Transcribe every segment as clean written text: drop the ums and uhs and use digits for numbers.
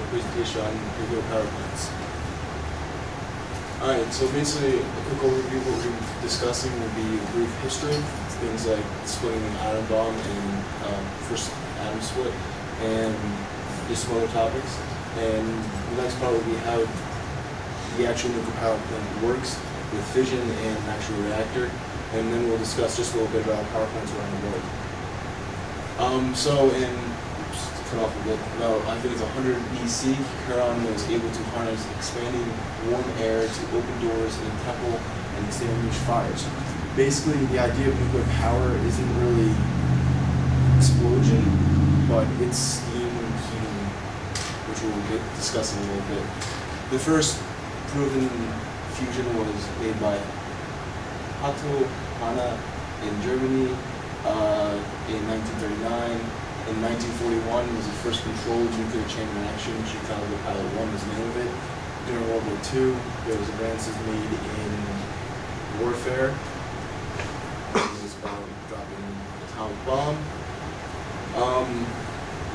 presentation on nuclear power plants. Alright, so basically a quick overview of what we're discussing will be a brief history, things like splitting an atom bomb and first atom split, and just some other topics. And the next part will be how the actual nuclear power plant works with fission and an actual reactor, and then we'll discuss just a little bit about power plants around the world. Cut off a bit. No, I think it's 100 BC. Charon was able to harness expanding warm air to open doors in a temple and extinguish fires. Basically, the idea of nuclear power isn't really explosion, but it's steam and heating, which we'll get discussing in a little bit. The first proven fusion was made by Otto Hahn in Germany in 1939. In 1941 was the first controlled nuclear chain reaction. Chicago Pilot 1 was the name of it. During World War II, there was advances made in warfare. It was about dropping an atomic bomb.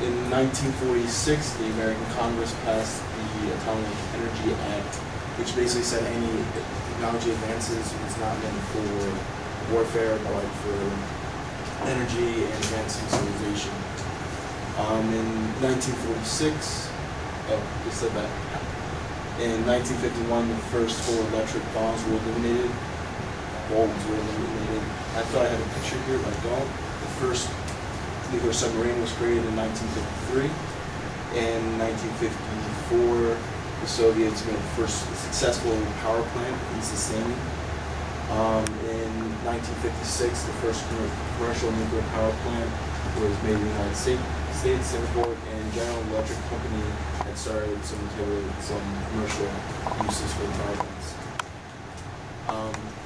In 1946, the American Congress passed the Atomic Energy Act, which basically said any technology advances was not meant for warfare, but for energy and advancing civilization. In 1946, just said that. In 1951, the first four electric bombs were eliminated. Bulbs were eliminated. I thought I had a picture here, but I don't. The first nuclear submarine was created in 1953. In 1954, the Soviets made the first successful power plant in Sasani. In 1956, the first commercial nuclear power plant was made in the United States, Singapore, and General Electric Company had started some commercial uses for the power plants.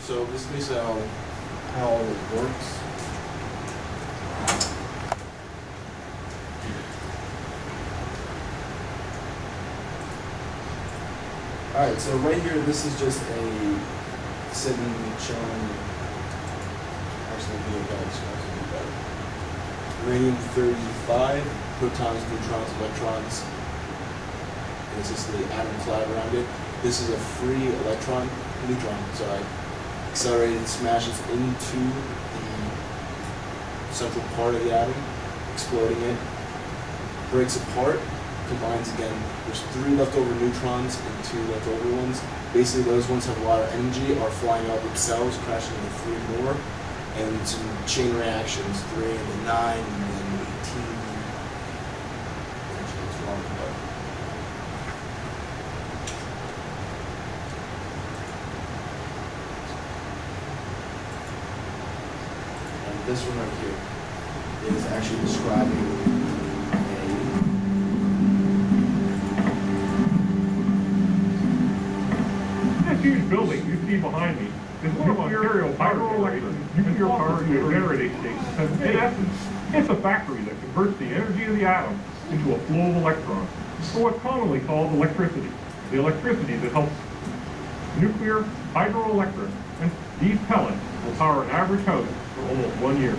So this is basically how it works. Alright, so right here, this is just a sitting, chilling. Actually, the video guy describes it a bit better. Uranium-35, protons, neutrons, electrons. And it's just the atom cloud around it. This is a free neutron, accelerated, smashes into the central part of the atom, exploding it, breaks apart, combines again. There's 3 leftover neutrons and 2 leftover ones. Basically, those ones have a lot of energy, are flying out themselves, crashing into 3 more, and some chain reactions, 3 and then 9 and then 18. Actually, it's wrong, but and this one right here is actually describing huge building you see behind me is one of Ontario's hydroelectric nuclear power generating stations. In essence, it's a factory that converts the energy of the atom into a flow of electrons, or what's commonly called electricity. The electricity that helps nuclear hydroelectric, and these pellets will power an average house for almost 1 year.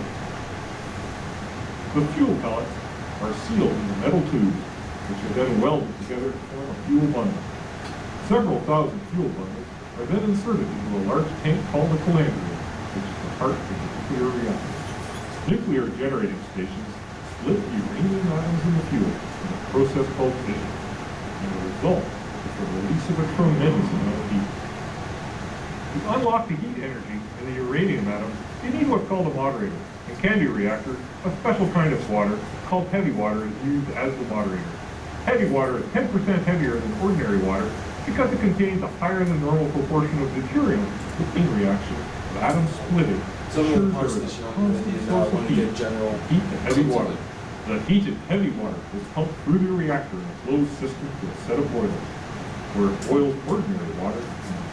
The fuel pellets are sealed in a metal tube, which are then welded together to form a fuel bundle. Several thousand fuel bundles are then inserted into a large tank called a calandria, which is the heart of the nuclear reactor. Nuclear generating stations split the uranium atoms in the fuel in a process called fission, and the result is the release of a tremendous amount of heat. To unlock the heat energy in the uranium atom, you need what's called a moderator. In candy reactors, a special kind of water called heavy water is used as the moderator. Heavy water is 10% heavier than ordinary water because it contains a higher than normal proportion of deuterium in reaction of atoms splitting. Some of the parts of this want to get general heat to heavy water. The heated heavy water is pumped through the reactor in a closed system to a set of boilers, where it boils ordinary water in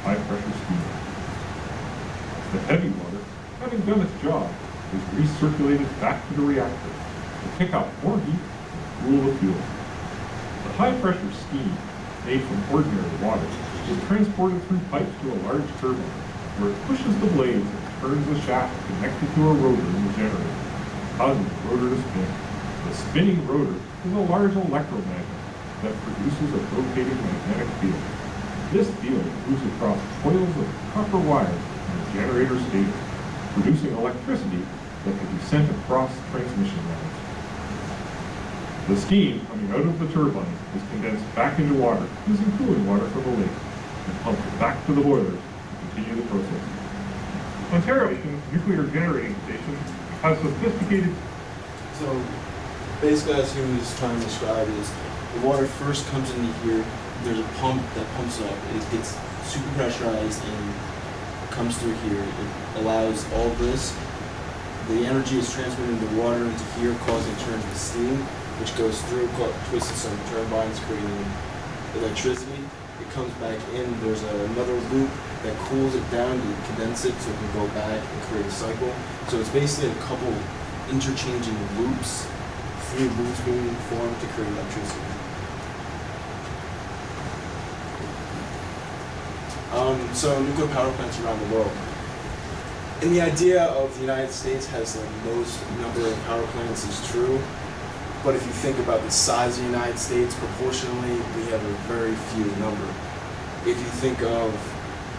high pressure steam. The heavy water, having done its job, is recirculated back to the reactor to pick up more heat and cool the fuel. The high pressure steam made from ordinary water is transported through pipes to a large turbine, where it pushes the blades and turns the shaft connected to a rotor in the generator, causing the rotor to spin. The spinning rotor is a large electromagnet that produces a rotating magnetic field. This field moves across coils of copper wire in the generator stator, producing electricity that can be sent across transmission lines. The steam coming out of the turbine is condensed back into water using cooling water from the lake and pumped back to the boilers to continue the process. Ontario Nuclear Generating Station has sophisticated. So basically, as he was trying to describe, is the water first comes into here. There's a pump that pumps it up. It gets super pressurized and comes through here. It allows all this. The energy is transmitted into water into here, causing a turn to steam, which goes through, twisting some turbines, creating electricity. It comes back in. There's another loop that cools it down to condense it so it can go back and create a cycle. So it's basically a couple interchanging loops, 3 loops being formed to create electricity. So nuclear power plants around the world. And the idea of the United States has the most number of power plants is true. But if you think about the size of the United States, proportionally, we have a very few number. If you think of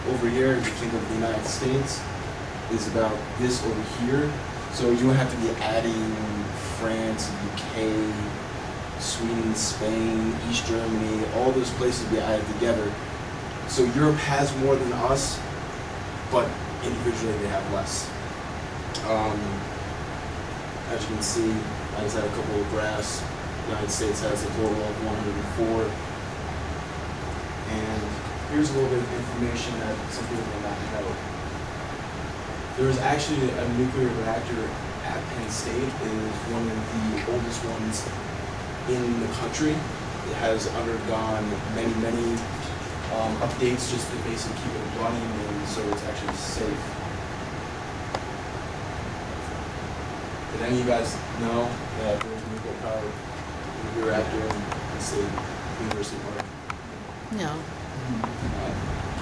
over here, if you think of the United States, is about this over here. So you don't have to be adding France, UK, Sweden, Spain, East Germany, all those places be added together. So Europe has more than us, but individually they have less. As you can see, I just had a couple of graphs. The United States has a total of 104. And here's a little bit of information that some people may not know. There is actually a nuclear reactor at Penn State. It is one of the oldest ones in the country. It has undergone many updates just to basically keep it running, and so it's actually safe. Did any of you guys know that there's a nuclear reactor in Penn State University Park? No.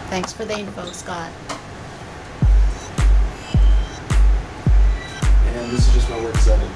Thanks for the info, Scott. And this is just my work setting.